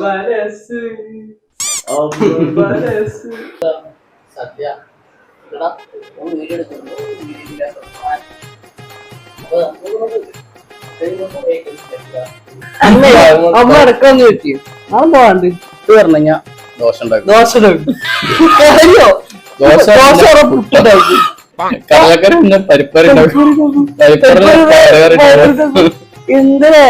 മനസ്സ് സദ്യ വീഡിയോ എടുക്കുന്നു അമ്മ അടക്കാന്ന് പറ്റി ഞാൻ പോവാണ്ട് പറഞ്ഞ ഞാൻ ദോശ ഉണ്ടാക്കും പുട്ടുണ്ടാക്കി കടലക്കറി പരിപ്പറി എന്തിനാ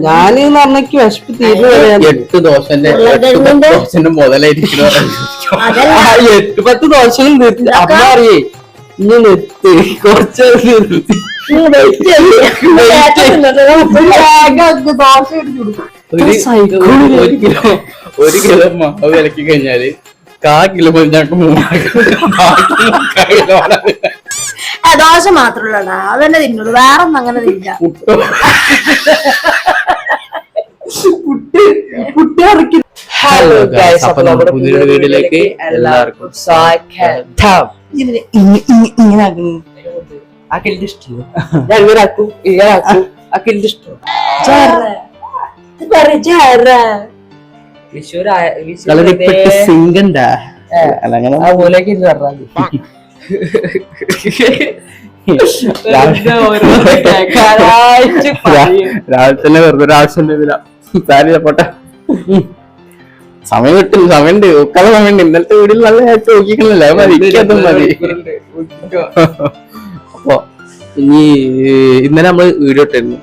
ഞാന് പറഞ്ഞക്ക് വിശപ്പ് തീരുന്ന 8 ദോശന്റെ മുതലായിരിക്കും 8-10 ദോശകൾ നിർത്തി അമ്മ അറിയേ ഇനി നിർത്തി കുറച്ച് നിർത്തി ഒരു കിലോ മാവ് വിലക്കി കഴിഞ്ഞാല് 1/4 കിലോ ഞങ്ങൾക്ക് 3 കിലോ ദോശ മാത്രമല്ല അതന്നെ തിന്നുള്ളൂ വേറൊന്നും അങ്ങനെ തിന്നില്ല ഹലോ ഗൈസ് അപ്പൊ നമ്മുടെ പുതിയൊരു വീഡിയോയിലേക്ക് എല്ലാവർക്കും ഇങ്ങനെ അഖിലിന്റെ ഇഷ്ടം അങ്ങനെ ആക്കും ഇങ്ങനെ ആക്കും അഖിലിന്റെ ഇഷ്ടം സിംഗണ്ടാ അതുപോലെയൊക്കെ രാവിലെ തന്നെ വെറുതെ ഒരു ആവശ്യം സാരില്ല പോട്ടെ സമയം കിട്ടും സമയമുണ്ട് ഒക്കാതെ സമയമുണ്ട് ഇന്നലത്തെ വീട്ടിൽ നല്ല നോക്കിക്കണല്ലോ മതി മതി അപ്പൊ ഇനി ഇന്നലെ നമ്മള് വീഡിയോ ഇട്ടിരുന്നു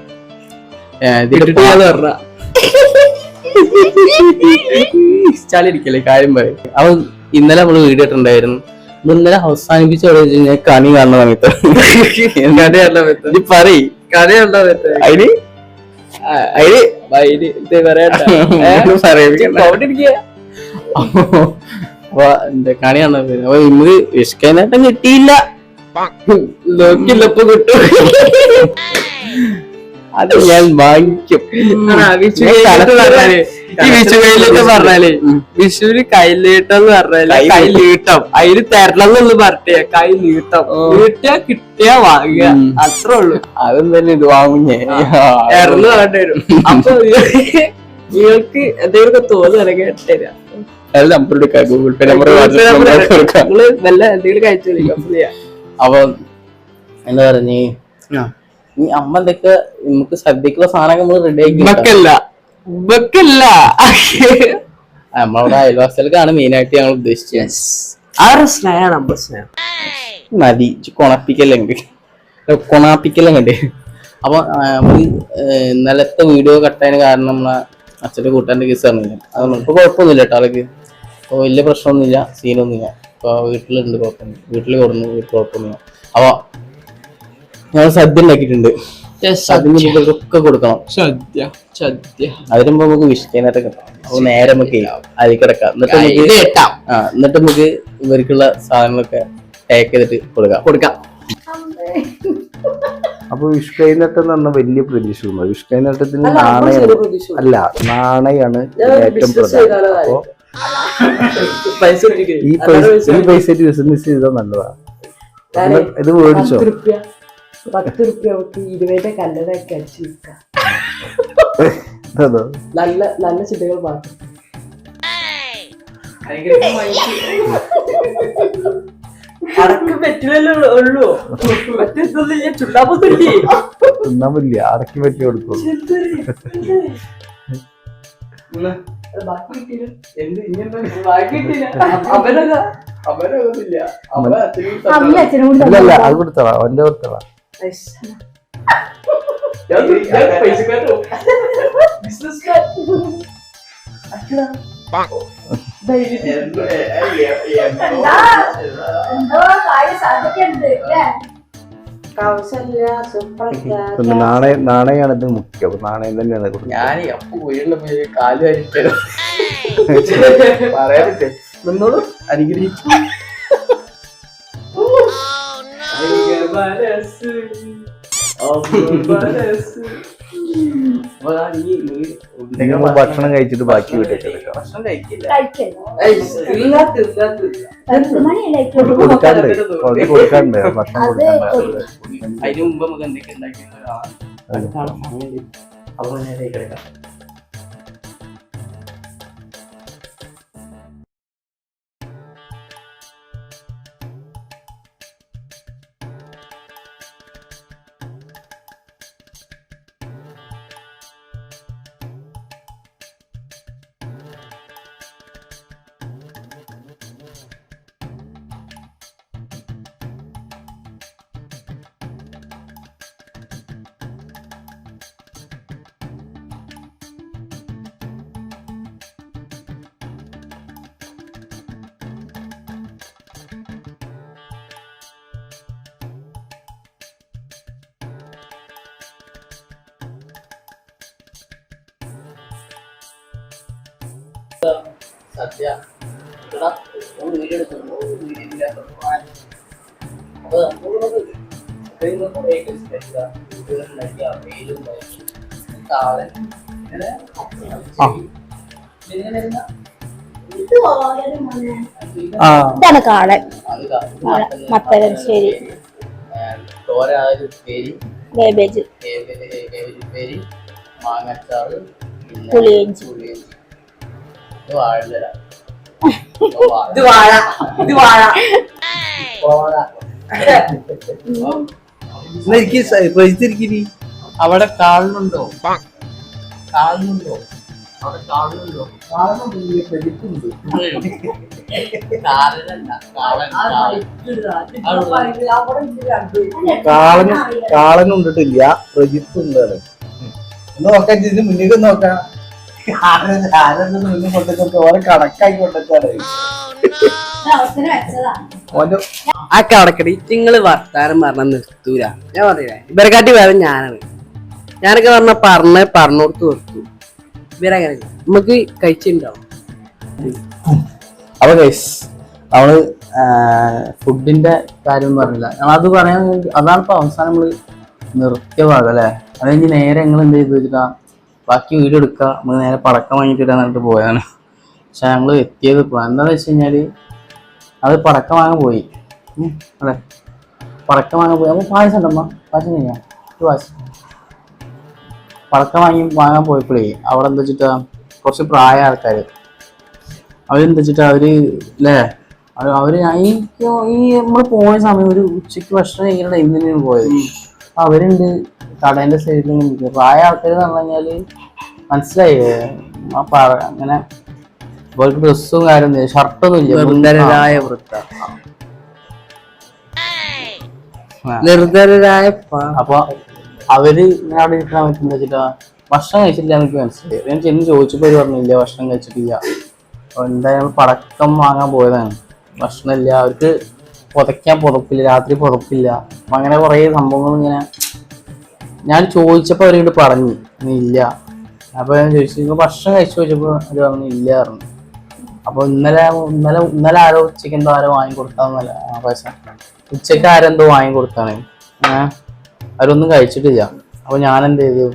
ചാലിരിക്കല്ലേ കാര്യം പറയും അപ്പൊ ഇന്നലെ നമ്മള് വീഡിയോ ഇട്ടുണ്ടായിരുന്നു ഇന്നലെ അവസാനിപ്പിച്ച കണി കാണുന്ന സമയത്ത് പറയ് കണി കണ്ട അതിന് അപ്പൊ എന്താ കണി കാണുന്ന അപ്പൊ ഇന്ന് വിഷ്കാനായിട്ടും കിട്ടിയില്ല നോക്കില്ലപ്പോ കിട്ടും അത് ഞാൻ വാങ്ങിക്കും ഈ വിഷുകൈലൊക്കെ പറഞ്ഞാലേ വിഷുവിന് കൈലീട്ടം പറഞ്ഞാല് കൈലീട്ടം അതിന് തരണം എന്നൊന്ന് പറഞ്ഞേ കൈലീട്ടം കിട്ടിയാ കിട്ടിയാ വാങ്ങുക അത്രേ ഉള്ളു അതെന്തായാലും ഇത് വാങ്ങും ഞാൻ ഇറന്ന് വേണ്ടി വരും അപ്പൊ നിങ്ങൾക്ക് എന്തെങ്കിലുമൊക്കെ തോന്നുകയാണെങ്കിൽ ഇട്ടുതരാം നമ്പർ എടുക്കാം ഗൂഗിൾ പേ നമ്പർ നിങ്ങള് നല്ല എന്തെങ്കിലും കഴിച്ചു അപ്പൊ എന്താ പറഞ്ഞ ഈ അമ്മ എന്തൊക്കെ നമുക്ക് സദ്യക്കുള്ള സാധനങ്ങൾ നമ്മൾ റെഡി ആക്കി നമ്മളവിടെ അയൽവാസികൾക്കാണ് മെയിൻ ആയിട്ട് ഞങ്ങൾ ഉദ്ദേശിച്ചത് മതി കൊണാപ്പിക്കലുണ്ട് അപ്പൊ നമ്മള് ഇന്നലത്തെ വീഡിയോ കട്ടായതിന് കാരണം നമ്മളെ അച്ഛന്റെ കൂട്ടാന്റെ കേസ് പറഞ്ഞില്ല അത് ഇപ്പൊ കുഴപ്പമൊന്നുമില്ല കേട്ടോ ആൾക്ക് ഇപ്പൊ വലിയ പ്രശ്നമൊന്നുമില്ല സീനൊന്നുമില്ല ഇപ്പൊ വീട്ടിലുണ്ട് കുഴപ്പമൊന്നും വീട്ടിൽ കൊടുന്നു വീട്ടിൽ കുഴപ്പമൊന്നുമില്ല അപ്പൊ ഞങ്ങൾ സദ്യ ഉണ്ടാക്കിയിട്ടുണ്ട് ഒക്കെ കൊടുക്കണം അതിന് മുമ്പ് നമുക്ക് വിഷയനായിട്ട് കിട്ടാം അപ്പൊ നേരെ നമുക്ക് അതിൽ കിടക്കാം എന്നിട്ട് നമുക്ക് ഇവർക്കുള്ള സാധനങ്ങളൊക്കെ പാക്ക് ചെയ്തിട്ട് കൊടുക്കാം അപ്പൊ വിഷ്കൈനട്ടം എന്ന് പറഞ്ഞ വലിയ പ്രതീക്ഷ വിഷ്കൈനട്ടത്തിന് നാണയാണ് ഏറ്റവും പ്രധാനം അപ്പൊ ഈ പൈസ ബിസിനസ് ചെയ്താൽ നല്ലതാണ് ഇത് മേടിച്ചോ 10 റുപ്യ 20 കല്ലറൊക്കെ അടിച്ചു വിൽക്കാം നല്ല ചിന്തകൾ മാത്രം അടക്കം പറ്റില്ലല്ലോ ഉള്ളൂ മറ്റേ ചുണ്ടാപ്പൊന്നില്ലേ തിന്നാമില്ല അടക്കി പറ്റി കൊടുത്തു അത് കൊടുത്തളാ അവന്റെ കൊടുത്തളാ നാണയാണ് ഇത് മുഖ്യം അപ്പൊ നാണയം തന്നെയാണ് ഞാൻ കാല് പറയാൻ പറ്റേ നിന്നോളൂ അനുഗ്രഹിച്ചു ഭക്ഷണം കഴിച്ചിട്ട് ബാക്കി വീട്ടിൽ കൊടുക്കാണ്ട് ഭക്ഷണം അതിന് മുമ്പ് നമുക്ക് എന്തൊക്കെ ഉണ്ടാക്കി സദ്യ വീഡിയോ എടുക്കുന്നു ഇതാണ് കാളൻ. മത്തൻ ശരി, കേബേജ്, മാങ്ങച്ചാറ്, പുളിയിഞ്ചി. വാഴ ഇത് വാഴ, ഇത് വാഴ. അവിടെ കാണുന്നുണ്ടോ? കാണുന്നുണ്ടോ? അവിടെ കാണുന്നുണ്ടോ? കാളനും ഉണ്ടിട്ടില്ല, പ്രജിത്ത് ഉണ്ടാണ്. നോക്കാൻ ഇതിന് മുന്നിൽ നോക്കാം. മുന്നിൽ കൊണ്ടുവന്നിട്ട് ഓരോ കണക്കാക്കി കൊണ്ടുവച്ചാണ് ഓന്റെ ആ കടക്കടി നിങ്ങള് വർത്താനം പറഞ്ഞ നിർത്തൂല. ഞാൻ പറയില്ല, ഇവരെക്കാട്ടി വേറെ ഞാനാണ്. ഞാനൊക്കെ പറഞ്ഞോടത്ത് നിർത്തൂ. ഇവരങ്ങനെ നമുക്ക് കഴിച്ചിട്ടുണ്ടാവും. അപ്പൊ ഗൈസ് നമ്മള് ഫുഡിന്റെ കാര്യം പറഞ്ഞില്ല, ഞങ്ങളത് പറയാൻ അതാണ് ഇപ്പൊ അവസാനം നമ്മള് നിർത്തിയ ഭാഗം അല്ലെ. അത് കഴിഞ്ഞ് നേരെ ഞങ്ങൾ എന്ത് ചെയ്തു വെച്ചിട്ടാ ബാക്കി വീഡിയോ എടുക്കുക, നമ്മള് നേരെ പടക്കം വാങ്ങിയിട്ട് എന്നിട്ട് പോയാണ്. പക്ഷെ ഞങ്ങള് എത്തിയത് ഇപ്പൊ എന്താന്ന് വെച്ച് കഴിഞ്ഞാല് അത് പടക്കം വാങ്ങാൻ പോയി അല്ലെ. പടക്കം വാങ്ങാൻ പോയി. അപ്പൊ പായസം ഉണ്ടമ്മ, പായസം കഴിഞ്ഞാ പായസം പടക്കം വാങ്ങാൻ പോയപ്പോഴേ അവിടെ എന്താ വെച്ചിട്ടാ കുറച്ച് പ്രായ ആൾക്കാര് അവരെന്താ വെച്ചിട്ടാ അവര് അല്ലേ അവര് ഈ നമ്മള് പോയ സമയം ഒരു ഉച്ചക്ക് ഭക്ഷണം കഴിക്കുന്ന ടൈമിൽ തന്നെയാണ് പോയത്. അപ്പൊ അവരുണ്ട് കടേന്റെ സൈഡിൽ നിൽക്കുക. പ്രായ ആൾക്കാർ എന്ന് പറഞ്ഞു കഴിഞ്ഞാല് മനസ്സിലായില്ലേ അങ്ങനെ ഡ്രസ്സും കാര്യം ഷർട്ടൊന്നും ഇല്ല, നിർദ്ധരായ. അപ്പൊ അവര് ഇങ്ങനെ അവിടെ ഇരിക്കാൻ പറ്റുന്ന വെച്ചിട്ടാ ഭക്ഷണം കഴിച്ചിട്ടില്ല എനിക്ക് മനസ്സിലായി. ഞാൻ ചെന്ന് ചോദിച്ചപ്പോ അവര് പറഞ്ഞില്ല ഭക്ഷണം കഴിച്ചിട്ടില്ല. അപ്പൊ എന്തായാലും പടക്കം വാങ്ങാൻ പോയതാണ്. ഭക്ഷണമില്ല, അവർക്ക് പുതയ്ക്കാൻ പുതപ്പില്ല, രാത്രി പുതപ്പില്ല. അപ്പൊ അങ്ങനെ കുറെ സംഭവങ്ങൾ ഇങ്ങനെ ഞാൻ ചോദിച്ചപ്പോ അവരോട് പറഞ്ഞു ഇല്ല. അപ്പൊ ഞാൻ ചോദിച്ചു ഭക്ഷണം കഴിച്ചു ചോദിച്ചപ്പോ അവര് പറഞ്ഞു ഇല്ല പറഞ്ഞു. അപ്പൊ ഇന്നലെ ആരോ ഉച്ചയ്ക്ക് എന്തോ ആരോ വാങ്ങിക്കൊടുത്താന്നല്ല പൈസ, ഉച്ചയ്ക്ക് ആരെന്തോ വാങ്ങിക്കൊടുത്താണ്. അവരൊന്നും കഴിച്ചിട്ടില്ല. അപ്പൊ ഞാൻ എന്ത് ചെയ്തു,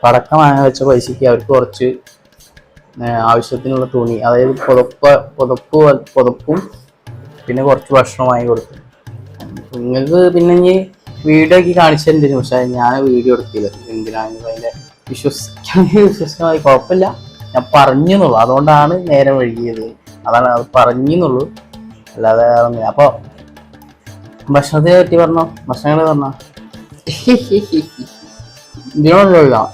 പടക്കം വാങ്ങാൻ വെച്ച പൈസക്ക് അവർക്ക് കുറച്ച് ആവശ്യത്തിനുള്ള തുണി, അതായത് പുതപ്പും പിന്നെ കുറച്ച് ഭക്ഷണം വാങ്ങി കൊടുത്തു. നിങ്ങൾക്ക് പിന്നെ ഇനി വീഡിയോ ഒക്കെ കാണിച്ചിട്ടുണ്ടായിരുന്നു, പക്ഷെ ഞാൻ വീഡിയോ എടുത്തില്ല. എന്തിനാണ് അതിന്റെ വിശ്വസിക്കാൻ കുഴപ്പമില്ല, ഞാൻ പറഞ്ഞെന്നുള്ളൂ. അതുകൊണ്ടാണ് നേരം വൈകിയത്, അതാണ് അത് പറഞ്ഞെന്നുള്ളൂ, അല്ലാതെ ഒന്നുമില്ല. അപ്പൊ ഭക്ഷണത്തെ പറ്റി പറഞ്ഞോ, ഭക്ഷണങ്ങള് പറഞ്ഞോ. ഇതിനോട് ചോദിക്കാം.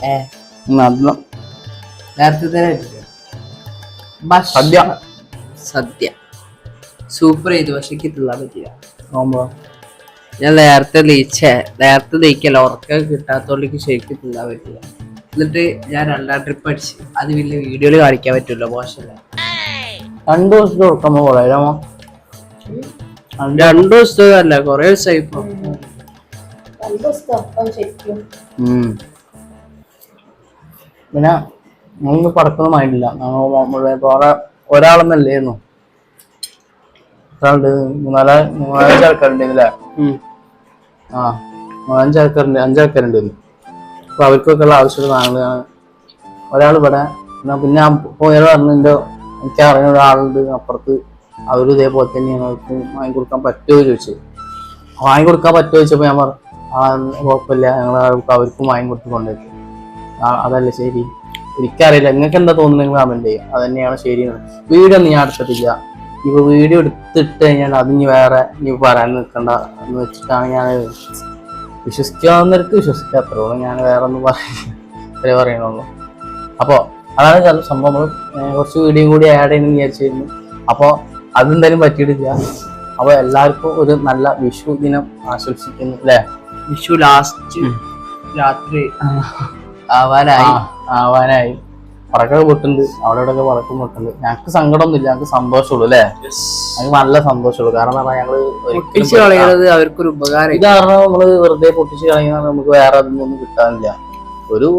സദ്യ സൂപ്പർ ചെയ്തു, പക്ഷെ തിന്നാൻ പറ്റില്ല. ഞാൻ നേരത്തെ ദഹിക്കല്ല, ഉറക്കം കിട്ടാത്തോണ്ട് ശരിക്കും തിന്നാൻ പറ്റില്ല. എന്നിട്ട് ഞാൻ 2ാം ട്രിപ്പ് അടിച്ച്. അത് പിന്നെ വീഡിയോയില് കാണിക്കാൻ പറ്റൂല, മോശമല്ല. 2 ദിവസത്തെ ഉറക്കം പോരാമോ? 2 ദിവസത്തെ അല്ല, കൊറേ ദിവസമായി ഇപ്പൊ. പിന്നെ ഞങ്ങൾ പടക്കൊന്നും ആയിട്ടില്ല. വേറെ ഒരാളെന്നല്ലായിരുന്നു, 4-5 ആൾക്കാരുണ്ടായിരുന്നില്ലേ? 5 ആൾക്കാരുണ്ടായിരുന്നു. അപ്പൊ അവർക്കൊക്കെ ഉള്ള ആവശ്യമുള്ള സാധനങ്ങളാണ്. ഒരാൾ ഇവിടെ, പിന്നെ ഞാൻ പോയാൽ പറഞ്ഞു എനിക്ക് അറിയുന്ന ഒരാളുണ്ട് അപ്പുറത്ത്, അവരും ഇതേപോലെ തന്നെ ഞങ്ങൾക്ക് വാങ്ങിക്കൊടുക്കാൻ പറ്റുമോ ചോദിച്ചു. വാങ്ങിക്കൊടുക്കാൻ പറ്റുമോ ചോദിച്ചപ്പോൾ ഞാൻ പറഞ്ഞു കുഴപ്പമില്ല, ഞങ്ങൾ അവർക്കും വാങ്ങിക്കൊടുത്ത് കൊണ്ടുപോയി. അതല്ലേ ശരി, എനിക്കറിയില്ല, നിങ്ങൾക്ക് എന്താ തോന്നുന്നത് നിങ്ങൾ കമന്റ് ചെയ്യും, അത് തന്നെയാണ് ശരിയാണ്. വീഡിയോ ഒന്നും ഞാൻ എടുത്തിട്ടില്ല. ഇപ്പൊ വീഡിയോ എടുത്തിട്ട് കഴിഞ്ഞാൽ അതിന് വേറെ നീ പറയാൻ നിൽക്കണ്ട എന്ന് വെച്ചിട്ടാണ് ഞാൻ വിശ്വസിക്കാവുന്നവർക്ക് വിശ്വസിക്കാത്തതുള്ളൂ. ഞാൻ വേറെ ഒന്നും പറയണുള്ളൂ. അപ്പോൾ അതാണ് ചില സംഭവങ്ങൾ. കുറച്ച് വീഡിയോ കൂടി ആഡ് ചെയ്യുന്നു വിചാരിച്ചിരുന്നു. അപ്പോൾ അതെന്തായാലും പറ്റിയിട്ടില്ല. അപ്പോൾ എല്ലാവർക്കും ഒരു നല്ല വിഷു ദിനം ആശംസിക്കുന്നു അല്ലേ. വിഷു ലാസ്റ്റ് രാത്രി ആവാനായി പടക്കം പൊട്ടുണ്ട്, അവിടെ ഇവിടെയൊക്കെ പടക്കം പൊട്ടുണ്ട്. ഞങ്ങൾക്ക് സങ്കടമൊന്നുമില്ല, ഞങ്ങൾക്ക് സന്തോഷമുള്ളൂ അല്ലേ. ഞങ്ങൾക്ക് നല്ല സന്തോഷമുള്ളൂ. കാരണം ഞങ്ങള് പൊട്ടിച്ച് കളയുന്നത് അവർക്കൊരു ഉപകാരം. ഇത് കാരണം നമ്മള് വെറുതെ പൊട്ടിച്ച് കളയുന്ന നമുക്ക് വേറെ അതൊന്നും കിട്ടാനില്ല. ഒരു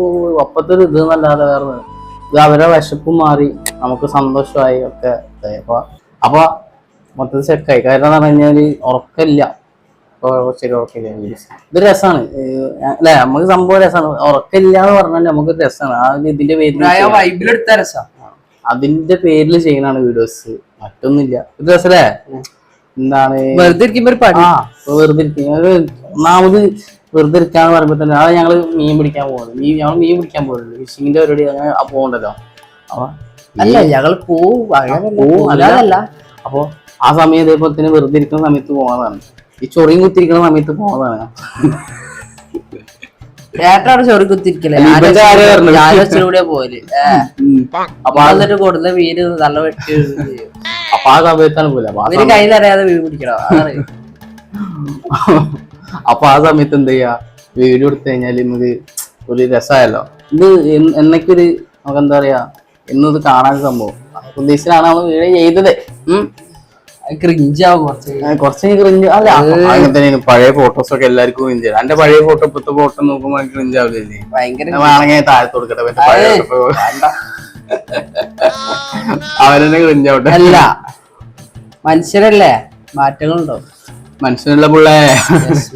ഒപ്പത്തൊരു ഇത് എന്നല്ലാതെ വേറെ ഇത് അവരെ വിശപ്പും മാറി നമുക്ക് സന്തോഷമായി ഒക്കെ ഇതായി. അപ്പൊ മൊത്തത്തിൽ ചെക്കായി. കാരണം എന്ന് പറഞ്ഞു കഴിഞ്ഞാല് ഉറക്കമില്ല. ശരി ഉറക്കില്ല. ഇത് രസമാണ് അല്ലെ, നമുക്ക് സംഭവം രസമാണ്. ഉറക്കില്ല എന്ന് പറഞ്ഞാൽ നമുക്ക് രസമാണ്. ആ ഇതിന്റെ പേരിൽ വൈബിലെടുത്ത രസം, അതിന്റെ പേരിൽ ചെയ്യുന്നതാണ് വീഡിയോസ്, മറ്റൊന്നുമില്ല. ഇത് രസല്ലേ? എന്താണ് വെറുതെ ഇരിക്കുമ്പോ ഒരു പണി. വെറുതെ ഇരിക്കുക. ഒന്നാമത് വെറുതെ ഇരിക്കാന്ന് പറയുമ്പോ തന്നെ അത് ഞങ്ങള് മീൻ പിടിക്കാൻ പോകുന്നത്. ഞങ്ങൾ മീൻ പിടിക്കാൻ പോകുന്നുണ്ട്. ഫിഷിങ്ങിന്റെ പരിപാടി അങ്ങനെ പോകണ്ടല്ലോ. അപ്പൊ അല്ല ഞങ്ങള് പോവും അല്ലാതല്ല. അപ്പൊ ആ സമയം ഇതേപോലെ തന്നെ വെറുതെ ഇരിക്കുന്ന സമയത്ത് പോകുന്നതാണ്. ഈ ചൊറിയും കുത്തിരിക്കുന്ന സമയത്ത് പോകുന്നതാണ്. ചേട്ടനാണ് ചൊറി കുത്തിരിക്കല്. ഞാനൂടെ പോല്. അപ്പൊ എന്നിട്ട് കൊടുത്ത മീന് നല്ല വെട്ടി. അപ്പൊ ആ സമയത്താണ് പോലെ അവര് കയ്യിലറിയാതെ മീൻ പിടിക്കണം. അപ്പൊ ആ സമയത്ത് എന്ത് ചെയ്യാ, വീഡിയോ എടുത്തു കഴിഞ്ഞാല് നമുക്ക് ഒരു രസമായല്ലോ. ഇത് എന്നൊക്കൊരു നമുക്ക് എന്താ പറയാ, എന്നത് കാണാൻ സംഭവം ഉദ്ദേശിച്ചാണ് നമ്മൾ വീഡിയോ ചെയ്തത്. ക്രിഞ്ചാവും കുറച്ച് ക്രിഞ്ച്. അല്ല അങ്ങനെ തന്നെയാണ് പഴയ ഫോട്ടോസ് ഒക്കെ എല്ലാവർക്കും ക്രിഞ്ച്. എന്റെ പഴയ ഫോട്ടോ ഇപ്പത്തെ ഫോട്ടോ നോക്കുമ്പോ ക്രിഞ്ച് ആവില്ലേ? ഭയങ്കര വേണമെങ്കിൽ താഴത്ത് കൊടുക്കട്ടെ, അവരെന്നെ ക്രിഞ്ച് ആവട്ടെ. അല്ല മനുഷ്യരല്ലേ, മാറ്റങ്ങളുണ്ടോ? മനുഷ്യനുള്ള പിള്ളേ,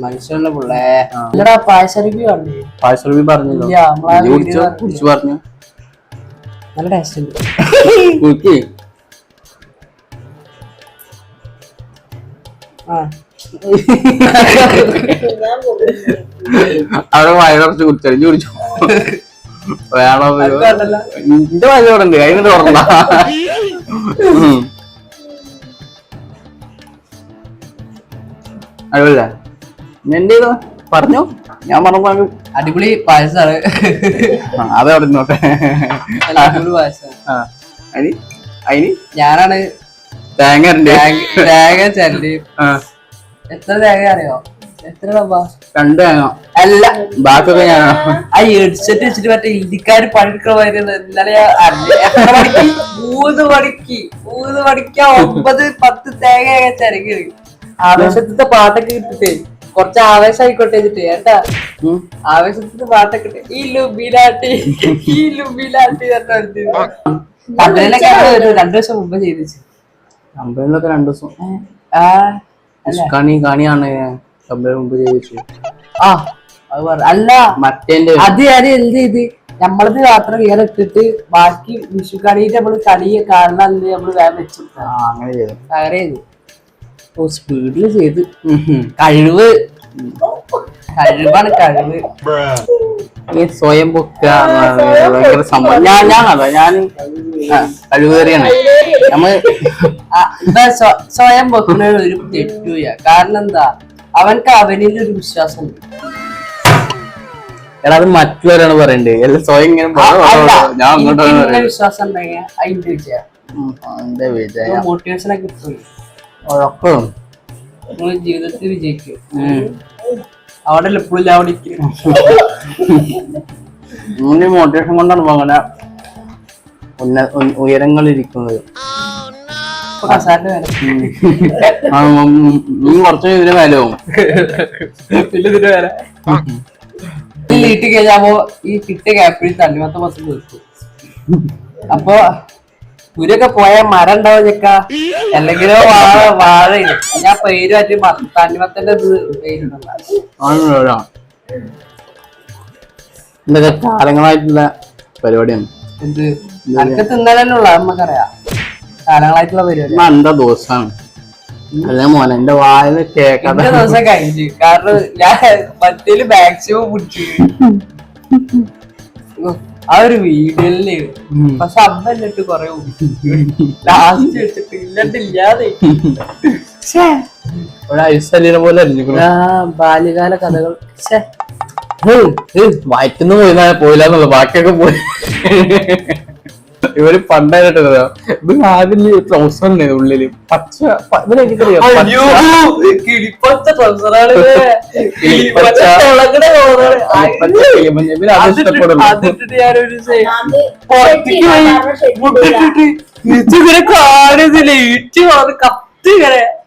മനുഷ്യനുള്ള പിള്ളേ. അല്ലടാ പായസറിവ്യൂ കണ്ടു. പായസറിവ്യൂ പറഞ്ഞില്ല, കുടിച്ചു പറഞ്ഞു. നല്ല ടേസ്റ്റ് ഉണ്ട്. കുടിക്ക്. അവിടെ വയറച്ച് കുടിച്ചു കുടിച്ചു. വേണോ? എന്റെ വയറോടെ ഉണ്ട്, അതിന് തുറന്ന അടിപൊളിയല്ലേ? എന്റെ പറഞ്ഞു, ഞാൻ പറഞ്ഞു അടിപൊളി പായസാണ്. അതവിടെ നോട്ടെ. അടിപൊളി പായസം. അതിന് ഞാനാണ് തേങ്ങ ചെല്ലി. എത്ര തേങ്ങ അറിയോ? എത്ര ഡബ്ബ? 2 തേങ്ങ. അല്ല ബാക്കിയൊക്കെ ഞാനാ. ആ ഹെഡ്സെറ്റ് വെച്ചിട്ട് മറ്റേ ഹിന്ദിക്കാര് പണിയെടുക്കണമായിരുന്നു. ഇന്നലെ എത്ര മണിക്ക്? 3 മണിക്ക് 9-10 തേങ്ങ ചിരകി. ആവേശത്തിന്റെ പാട്ടൊക്കെ ഇട്ടിട്ട് കുറച്ച് ആവേശമായിക്കോട്ടെ വെച്ചിട്ട് കേട്ടാ. ആവേശത്തിന്റെ പാട്ടൊക്കെ ഇട്ട് ഈ ലുബിലാട്ടി 2 ദിവസം മുമ്പ് ചെയ്തു. കമ്പനിയിലൊക്കെ 2 ദിവസം കാണിയാണ് കമ്പനി മുമ്പ് ചെയ്യിച്ചു. അല്ല മറ്റേ അത് ഞാൻ എന്ത് ചെയ്ത്, നമ്മളത് മാത്രം ഇങ്ങനെ ഇട്ടിട്ട് ബാക്കി വിഷു കണിയിട്ട് നമ്മള് കണി കാണാൻ നമ്മള് വേഗം വെച്ചു. അങ്ങനെ ചെയ്തു. അങ്ങനെ ചെയ്തു. സ്പീഡില് ചെയ്ത്. കഴിവാണ് കഴിവ്. ഈ സ്വയം പൊക്കുക ഭയങ്കര സംഭവം. ഞാൻ കഴിവേറിയാണ്. സ്വയം പൊക്കുന്ന ഒരു തെറ്റുക. കാരണം എന്താ, അവൻക്ക് അവനിൽ ഒരു വിശ്വാസം ഉണ്ട്. അത് മറ്റുള്ളവരാണ് പറയണ്ടേ, സ്വയം ഇങ്ങനെ ഞാൻ അങ്ങോട്ട് വിശ്വാസം ഉണ്ടെങ്കിൽ അതിന്റെ വിജയം മോട്ടിവേഷൻ ഒക്കെ കിട്ടും. ഉറപ്പും നിങ്ങൾ ജീവിതത്തിൽ വിജയിക്കും. അവിടെ എപ്പോഴും അവിടെ മോട്ടിവേഷൻ കൊണ്ടാണ് അങ്ങനെ ഉയരങ്ങളിരിക്കുന്നത്. നീ കുറച്ച് ഇതിന് വിലവും ഇതിന് വരെ നീട്ടി കഴിഞ്ഞാപ്പോ ഈ കിട്ടിയ ക്യാപ്പിൽ തണ്ണിമത്ത ബസ് തീർക്കും. അപ്പൊ കുരൊക്കെ പോയ മരം ഉണ്ടാവും ചെക്ക, അല്ലെങ്കിലോ വാഴ. ഞാൻ പേര് മാറ്റി തണ്ണിമത്തന്റെ പേരുണ്ടല്ലോ. ഇതൊക്കെ കാലങ്ങളായിട്ടുള്ള പരിപാടിയാണ്. എന്ത് അനക്ക് തിന്നാനല്ലേ ഉള്ള നമുക്കറിയാം. കാലങ്ങളായിട്ടുള്ള പരിപാടി എന്താ ദോഷാണ്. അല്ല മോനെ, എന്റെ വായന കേൾക്കാതെ ദിവസം കഴിഞ്ഞു. കാരണം ഞാൻ മറ്റേല് മാക്സിമം പിടിച്ചു ആ ഒരു വീഡിയോയില്. പക്ഷെ അമ്മ എന്നിട്ട് കൊറേ ലാസ്റ്റ് വെച്ചിട്ട് ഇല്ലാതെ ഐശ്വര്യ പോലെ ബാല്യകാല കഥകൾ വയറ്റുന്ന് പോയില്ല ബാക്കിയൊക്കെ പോയി. ഇവര് പണ്ടായിട്ട് ഇത് ആദ്യം ട്രൗസർ ഉണ്ടായിരുന്നു ഉള്ളില് പച്ച.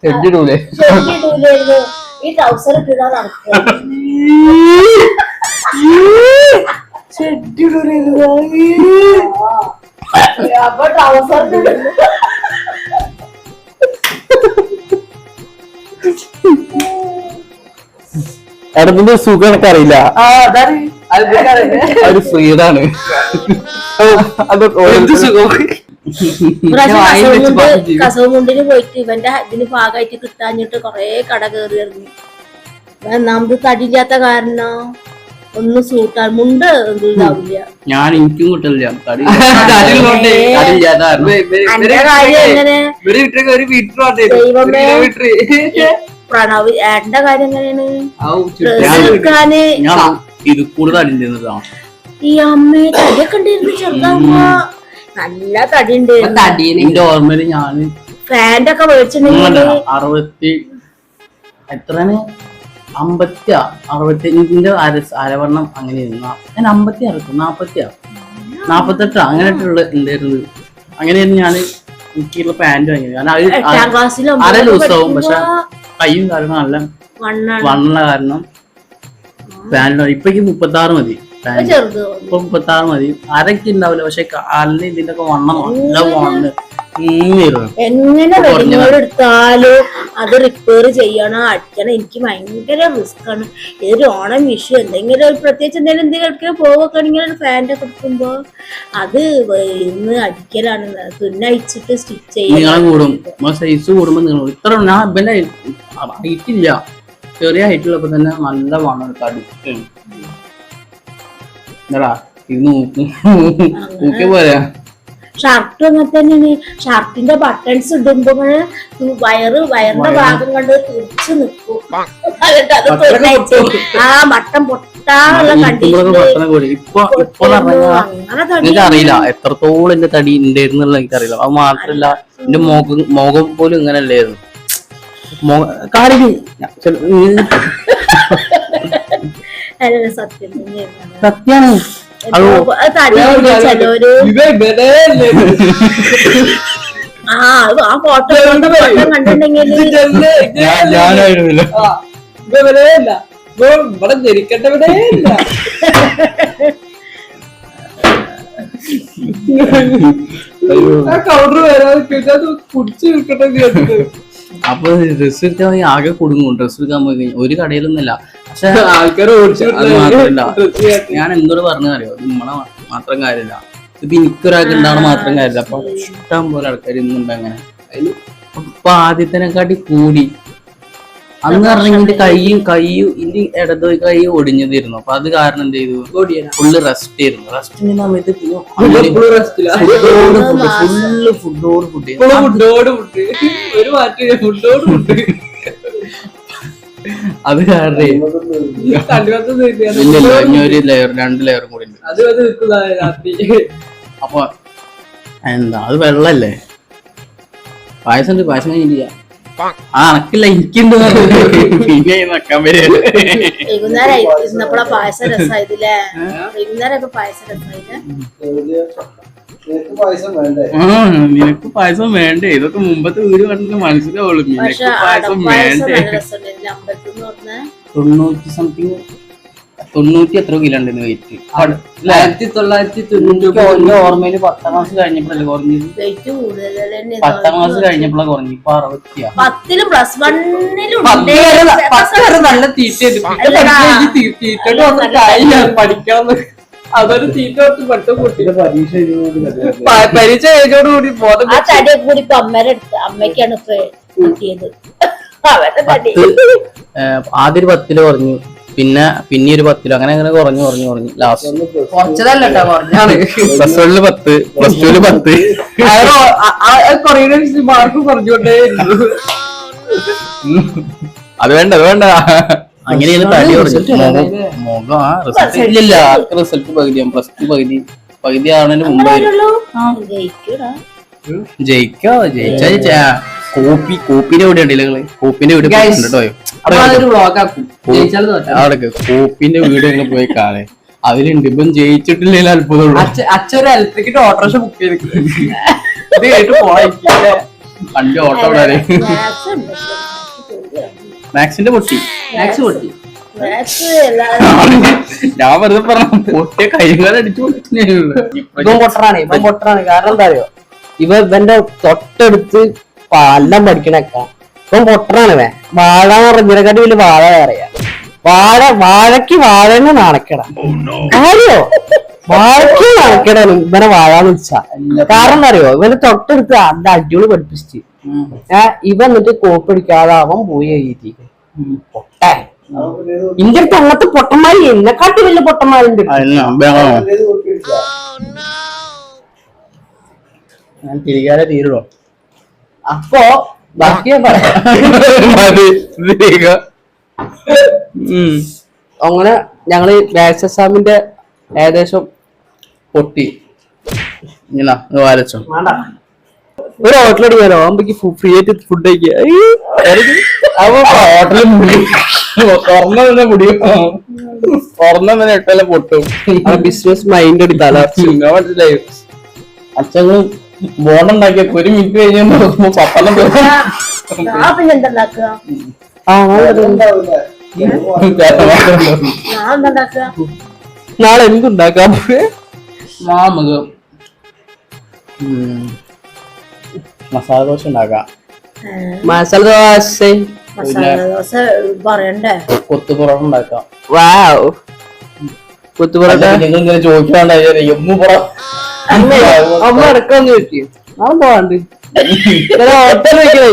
ചെടിടൂലേ ഈ ട്രൗസർ ഇട്ടിട്ടാ നടക്കുക. അപ്പൊ ട്രൗസർ എടത്തിന്റെ സുഖം എനിക്കറിയില്ല. ഒരു ഫ്രീഡാണ് അത് കസവുമുണ്ടിന് പോയിട്ട് ഇവന്റെ ഇതിന് ഭാഗമായിട്ട് കിട്ടാഞ്ഞിട്ട് കൊറേ കട കയറി ഇറങ്ങി. ഒന്നാമത് തടിയില്ലാത്ത കാരണം ഒന്നും സൂട്ടാൻ മുണ്ട് ഇതാവില്ല. ഞാൻ എനിക്കും കിട്ടില്ല തടി. അന്റെ കാര്യം എങ്ങനെ ദൈവമേ പ്രണവ് ഏട്ടന്റെ കാര്യം എങ്ങനെയാണ് ഡ്രസ് എടുക്കാന് ഞാൻ ഇത് കൂടുതൽ തടിണ്ടാണ്. ഈ അമ്മയെ തടിയൊക്കെ ഉണ്ടായിരുന്നു ചെറുതാകുമ്പോ നല്ല തടി ഉണ്ട്. എന്റെ ഓർമ്മയില് ഞാന് ഫാൻ്റെ ഒക്കെ മേടിച്ചിട്ടുണ്ടെങ്കിൽ 60 എത്രയാണ് 50-60 അരവണ്ണം അങ്ങനെ ഞാൻ 48 അങ്ങനെ ഉണ്ടായിരുന്നു. അങ്ങനെയായിരുന്നു ഞാൻ എനിക്കുള്ള പാന്റ് വാങ്ങിയത്. കാരണം അര ലൂസാവും, പക്ഷെ കയ്യും കാരണം നല്ല വണ്ണുള്ള കാരണം പാന്റ് ഇപ്പൊ 36 മതി. ഇപ്പൊ 36 മതി. അരക്ക് ഉണ്ടാവില്ല, പക്ഷെ കാലിന് ഇതിന്റെ ഒക്കെ വണ്ണം നല്ല വണ്ണ് എങ്ങനെ റെഡിമേഡ് എടുത്താലും അത് റിപ്പയർ ചെയ്യണം, അടിക്കണം. എനിക്ക് ഭയങ്കര റിസ്ക് ആണ്. ഏതൊരു ഓണം വിഷു എന്തെങ്കിലും ഒരു പ്രത്യേകിച്ച് എന്തെങ്കിലും പോവൊക്കെ ആണെങ്കിൽ ഒരു ഫാൻ്റെ ഒക്കെ എടുക്കുമ്പോ അത് ഇന്ന് അടിക്കലാണ്. തുന്നയിച്ചിട്ട് സ്റ്റിച്ച് ചെയ്യാൻ കൂടും. സൈസ് കൂടുമ്പോ നിങ്ങൾ ഇത്ര ഞാൻ ഇവന്റെ ഹൈറ്റ് ഇല്ല, ചെറിയ ഹൈറ്റുള്ളപ്പോ തന്നെ നല്ല വണ്ണം അടിച്ചിട്ടാണ്. എന്താ ഇത് നോക്കി പോരാ. ഷർട്ടും അങ്ങനെ തന്നെയാണ്. ഷർട്ടിന്റെ ബട്ടൺസ് ഇടുമ്പോഴ് വയറിന്റെ ഭാഗം കണ്ട് തിരിച്ചു നിൽക്കും. ആ ബട്ടൺ പൊട്ടാനുള്ള എനിക്കറിയില്ല എത്രത്തോളം എന്റെ തടി ഉണ്ടായിരുന്നുള്ള എനിക്കറിയില്ല. അത് മാത്രല്ല എന്റെ മുഖം പോലും ഇങ്ങനെ അല്ലായിരുന്നു. സത്യാണ്. ആ ഫോട്ടോ കണ്ടിട്ടുണ്ടെങ്കിൽ ഇവിടെ ജനിക്കട്ടെ. കൗണ്ടർ വരാതെ കുടിച്ചു നിൽക്കട്ടെ. അപ്പൊ ഡ്രസ് എടുക്കാൻ ആകെ കൊടുങ്ങും. ഡ്രസ് എടുക്കാൻ പോയി കഴിഞ്ഞാൽ ഒരു കടയിലൊന്നുമില്ല. പക്ഷെ ആൾക്കാർ അത് മാത്രല്ല, ഞാൻ എന്തോട് പറഞ്ഞറിയോ, നമ്മളെ മാത്രം കാര്യമില്ല, ഇപ്പൊ എനിക്കൊരാൾക്ക് ഉണ്ടാവണ മാത്രം കാര്യമില്ല. അപ്പൊ ഇഷ്ടം പോലെ ആൾക്കാർ ഇന്നുണ്ട്. അങ്ങനെ അപ്പൊ ആദ്യത്തിനെക്കാട്ടി കൂടി അന്ന് പറഞ്ഞ എന്റെ കൈയും ഇന്റെ ഇടത് കൈ ഒടിഞ്ഞതായിരുന്നു. അപ്പൊ അത് കാരണം എന്ത് ചെയ്തു, ഫുള്ള് റെസ്റ്റ് ആയിരുന്നു. റെസ്റ്റിന്റെ സമയത്ത് അത് കാരണം ഒരു ലെയർ 2 ലെയറും കൂടി ഉണ്ട്. അപ്പൊ എന്താ അത് വെള്ളല്ലേ. പായസം ഉണ്ട്, പായസം കഴിഞ്ഞില്ല. അനക്കില്ല, എനിക്കുണ്ട്. പിന്നെ നക്കാൻ വരും. വൈകുന്നേരം ഇരുന്നപ്പോഴാ പായസം രസമായതില്ലേ. വൈകുന്നേരം പായസം രസമായില്ലേ. നിനക്ക് പായസം വേണ്ടേ? ഇതൊക്കെ മുമ്പത്തെ വീട് കണ്ടിട്ട് മനസ്സിലാവുള്ളൂ. നിനക്ക് പായസം വേണ്ടേ? 90 എത്ര കിലോ ഉണ്ടെന്ന് വെയിറ്റ്. 1990 ഓർമ്മയില് 10ാം ക്ലാസ് കഴിഞ്ഞപ്പോഴല്ലേ കുറഞ്ഞത്. 10ാം ക്ലാസ് കഴിഞ്ഞപ്പോഴാണ് കുറഞ്ഞു. ഇപ്പൊ 60. 10ലും +1 നല്ല തീറ്റ പഠിക്കണം. അതൊരു തീറ്റ പരീക്ഷ കഴിഞ്ഞോടുകൂടി ആ തടിയെ കൂടി ഇപ്പൊ അമ്മയ്ക്കാണ് ഇപ്പൊ കിട്ടിയത്. ആദ്യം 10 കുറഞ്ഞു, പിന്നെ ഒരു 10 അങ്ങനെ കുറഞ്ഞു ലാസ്റ്റ് കുറച്ചതല്ലോ കുറഞ്ഞാണ്. +1 10, +2 10. കൊറേ മാർക്ക് കുറഞ്ഞോണ്ടേ. അത് വേണ്ട അങ്ങനെയാണ് തടി കുറഞ്ഞു. മുഖം റിസൾട്ട് റിസൾട്ട് പകുതിയാവും. +2 പകുതി ആവുന്നതിന് മുമ്പ് ജയിച്ചാ കോപ്പിന്റെ വീട് ഉണ്ടല്ലോ. കോപ്പിന്റെ വീട് കേട്ടോ. കോപ്പിന്റെ വീട് ഞങ്ങൾ പോയി കാണേ. അതിലുണ്ട്. ഇപ്പം ജയിച്ചിട്ടില്ലെങ്കിൽ അത്ഭുതമുള്ളൂ. അച്ഛൻ ഇലക്ട്രിക്കിന്റെ ഓട്ടോറിക്ഷ ബുക്ക് ചെയ്തിട്ട് വണ്ടി ഓട്ടോ മാക്സിന്റെ പൊട്ടി. സ്നാക്സ് എല്ലാവരും ഞാൻ വെറുതെ പറഞ്ഞ പൊട്ടിയ കൈകാലം അടിച്ചു ഇവൻ പൊട്ടറാണ് കാരണം എന്താ അറിയോ ഇവന്റെ തൊട്ടടുത്ത് എല്ലാം പഠിക്കണക്ക ഇവൻ പൊട്ടറാണ് വാഴ എന്ന് പറഞ്ഞതിനെക്കാട്ടി വലിയ വാഴ അറിയാ വാഴക്ക് വാഴന്നെ നാണക്കേടാ അറിയോ വാഴക്ക് നാണക്കേടാണ് ഇവനെ വാഴാന്ന് വിളിച്ചാ കാരണം എന്താ അറിയോ ഇവന്റെ തൊട്ടടുത്ത് അത് അടിപൊളി പഠിപ്പിച്ചിട്ട് ഇവ എന്നിട്ട് കോപ്പടിക്കാതെ അവൻ പോയി എഴുതി പൊട്ടേ ഇന്റെ അടുത്ത് അങ്ങനത്തെ പൊട്ടന്മാരി എന്നെക്കാട്ടി വലിയ പൊട്ടന്മാരുണ്ട് ഞാൻ തിരികാതെ തീരുള്ളൂ അപ്പൊ ബാക്കി ഞാൻ പറയാം അങ്ങനെ ഞങ്ങള് ബാച്ച് എക്സാമിന്റെ ഏകദേശം പൊട്ടി ഇങ്ങനെ വാലച്ചോ ഒരു ഹോട്ടലടിക്കാനോ ആകുമ്പോ ഫ്രീ ആയിട്ട് ഫുഡ് കഴിക്കുക ഹോട്ടലിൽ മുടി തുറന്നതിന്റെ മുടിയും തുറന്നതിനെ ഇട്ടല്ലേ പൊട്ടും ബിസിനസ് മൈൻഡ് എടുത്താലോ മനസ്സിലായി അച്ഛങ്ങൾ ബോണ്ടുണ്ടാക്കിയ ഒരു മിനിറ്റ് കഴിഞ്ഞ് നോക്കുമ്പോ പപ്പലം ഞാൻ പിന്നെ എന്തുണ്ടാക്കുക ഞാൻ എന്തുണ്ടാക്കുക നാളെ എന്തുണ്ടാക്കാം നമുക്ക് മസാല ദോശ ഉണ്ടാക്കാം മസാല ദോശ മസാല ദോശ പറയണ്ടേ കൊത്തു പൊറോട്ട ഉണ്ടാക്കാം വാവ് കൊത്തു പൊറോട്ട നിങ്ങൾ ഇങ്ങനെ ചോദിക്കാണ്ടായി അമ്മ ഇടക്കൊന്ന് ചോദിക്കും ഞാൻ പോവാണ്ട് ഹോട്ടൽ വെക്കണേ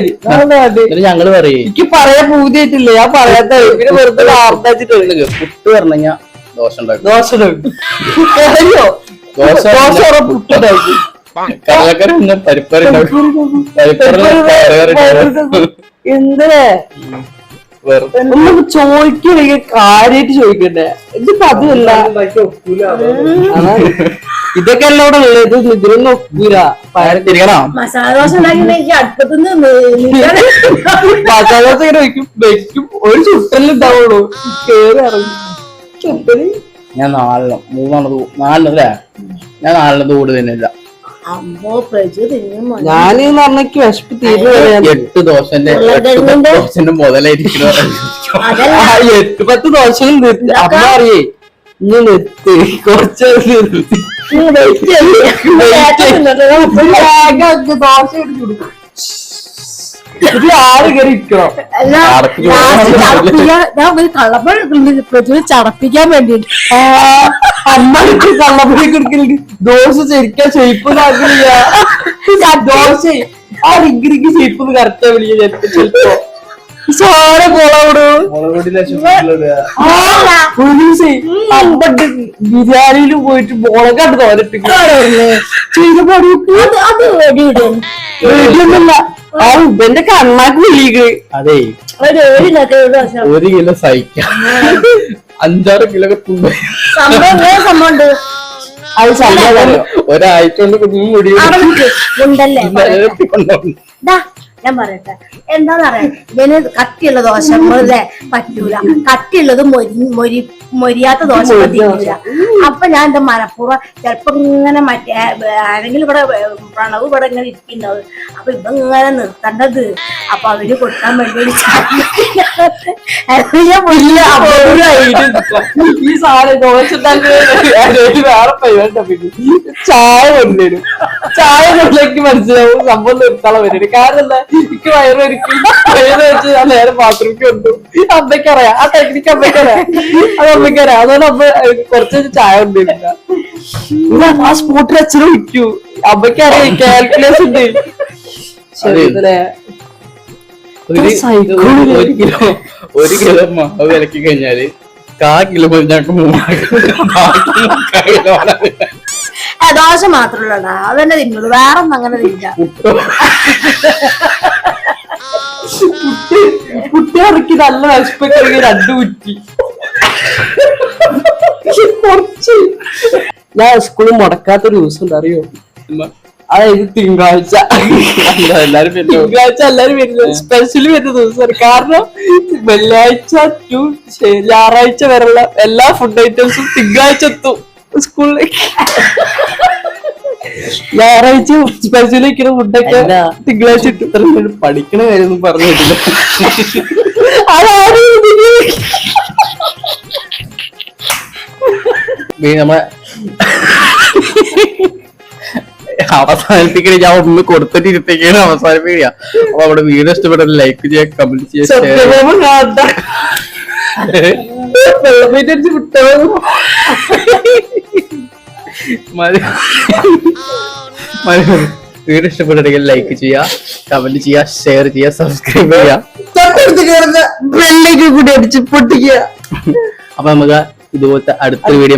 ഞങ്ങള് പറയേ എനിക്ക് പറയാൻ പൂതിയായിട്ടില്ല ഞാൻ പറയാത്ത പിന്നെ വെറുതെ ആർത്താച്ചിട്ട് പുട്ട് പറഞ്ഞ ദോശ ഉണ്ടാക്കും ദോശ അറിയോ ദോശ പുട്ടുണ്ടാക്കി കടലക്കറി പരിപ്പറി എന്തിനാ നമുക്ക് ചോദിക്കണെങ്കിൽ കാര്യമായിട്ട് ചോദിക്കണ്ടേ ഇതിപ്പോ അതുമല്ല ഇതൊക്കെ എല്ലാം ഇവിടെ ഉള്ളത് ഇതിനൊന്നും ഒക്കൂല തിരികണം മസാല ദോശ ഉണ്ടാക്കി എനിക്ക് അടുപ്പത്തുനിന്ന് മസാല ദോശ ഇങ്ങനെ വെക്കും ഒരു ചുട്ടല്ലേ ഉണ്ടാവുള്ളൂ കേറി ഇറങ്ങി ചുട്ടല് ഞാൻ നാലിനല്ലേ ഞാൻ നാലിനത് കൂടെ തന്നെയില്ല അമ്മോ പ്രജു തിന്നും ഞാനെന്ന് പറഞ്ഞക്ക് വിശപ്പ് തീരുവരെ 8 ദോശന്റെ മുതലായിരിക്കും അതല്ല 8-10 ദോശകൾ നിർത്തി അമ്മ അറിയേ ഇനി നിർത്തി കുറച്ച് നിർത്തി ദോശ എടുത്തു കൊടുക്കും ഇത് ആര് കയറി ഇരിക്കണം ഞാൻ ഒരു കള്ളപ്പഴം പ്രജുവിനെ ചടപ്പിക്കാൻ വേണ്ടിട്ട് അമ്മക്ക് കള്ളപ്പൊടി കൊടുക്കലുണ്ട് ദോശ ശരിക്കാൻ ഷെയ്പ്പൊന്നും ആക്കുന്നില്ല ദോശ ആ റിഗ്രിക്ക് ഷെയ്പ്പൊന്ന് കറക്റ്റാ വിളിക്കുക ചിലപ്പോ ചോര പോളോടും ബിരിയാണിയിൽ പോയിട്ട് മുളകണ്ട് തോരട്ടില്ല ആ ഉബന്റെ കണ്ണാക്ക് വിളിക്ക് അതെ ഒരു 1 കിലോ സഹിക്കാം 5-6 കിലോ സംഭവം ഉണ്ട് അത് സംഭവം ഒരാഴ്ച കൊണ്ട് മുടി ഉണ്ടല്ലേ ഞാൻ പറയട്ടെ എന്താന്നറിയാം ഇവന് കട്ടിയുള്ള ദോശ വെറുതെ പറ്റൂല കട്ടിയുള്ളത് മൊരിയാത്ത ദോശ പറ്റില്ല അപ്പൊ ഞാൻ എന്താ മനഃപൂർവ്വം ചിലപ്പോ ഇങ്ങനെ മറ്റേ ആരെങ്കിലും ഇവിടെ പ്രണവ് ഇവിടെ ഇങ്ങനെ ഇരിക്കുന്നുണ്ടാവും അപ്പൊ ഇവ ഇങ്ങനെ നിർത്തേണ്ടത് അപ്പൊ അവര് കൊടുക്കാൻ വേണ്ടി ഈ സാധനം ദോശ വേറെ പരിപാടി ചായ കൊണ്ടുവരും ചായ കൊണ്ടിലേക്ക് മനസ്സിലാവും സംഭവം നിർത്താളം വരുന്നത് കാരണം എന്താ എനിക്ക് വയറൊരുക്കും വയറ് വെച്ച് ഞാൻ നേരെ ബാത്റൂമിൽ കൊണ്ടു അമ്മയ്ക്കറിയാം ആ ടെക്നിക്ക് അമ്മയ്ക്കറിയാം അത് അമ്മയ്ക്കറിയാം അതുകൊണ്ട് അമ്മ കുറച്ച് ചായ കൊണ്ടുവരില്ല ആ സ്പോട്ടിൽ അച്ഛനും വിൽക്കൂ അമ്മയ്ക്കറിയാം കാൽക്കുലേഷൻ ഉണ്ട് ഒരു കിലോ മാവ് വിലക്കി കഴിഞ്ഞാല് 1/4 കിലോ ഞങ്ങൾക്ക് 3 കിലോ ദോശ മാത്രമല്ല അതന്നെ തിന്നുള്ളൂ വേറെ ഒന്നും അങ്ങനെ തിന്നില്ല കുട്ടി ഇറക്കി നല്ല വിശപ്പൊക്കെ 2 കുറ്റി കുറച്ച് ഞാൻ സ്കൂളിൽ മുടക്കാത്തൊരു ദിവസം ഉണ്ട് അറിയോ അതായത് തിങ്കളാഴ്ച എല്ലാരും വരുന്നത് സ്പെഷ്യലി വരുന്ന ദിവസമാണ് കാരണം വെള്ളിയാഴ്ച ടു ഞായറാഴ്ച വരെയുള്ള എല്ലാ ഫുഡ് ഐറ്റംസും തിങ്കളാഴ്ച എത്തും സ്കൂളിലേക്ക് ഞായറാഴ്ച സ്പെഷ്യൽ വെക്കുന്ന ഫുഡൊക്കെ തിങ്കളാഴ്ച ഇട്ടും പഠിക്കണ കാര്യം പറഞ്ഞിട്ടില്ല അതാണ് നമ്മളെ അവസാനിപ്പിക്കണ ഞാൻ ഒന്ന് കൊടുത്തിട്ട് ഇരുത്തേക്കാണ് അവസാനിപ്പിക്കുക. അപ്പൊ നമ്മുടെ വീഡിയോ ഇഷ്ടപ്പെട്ട ലൈക്ക് ചെയ്യുക, കമന്റ് ചെയ്യുക, വീഡിയോ ഇഷ്ടപ്പെട്ടെങ്കിൽ ലൈക്ക് ചെയ്യുക, കമന്റ് ചെയ്യുക, ഷെയർ ചെയ്യുക, സബ്സ്ക്രൈബ് ചെയ്യുക, ബെല്ലേക്ക് കൂടി അടിച്ച് പൊട്ടിക്കുക. അപ്പൊ നമുക്ക് ഇതുപോലത്തെ അടുത്ത വീഡിയോ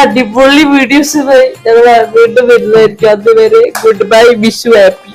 അടിപൊളി വീഡിയോസുമായി ഞങ്ങൾ വീണ്ടും വരുന്നതായിരിക്കും. അതുവരെ ഗുഡ് ബൈ, വിഷു ഹാപ്പി.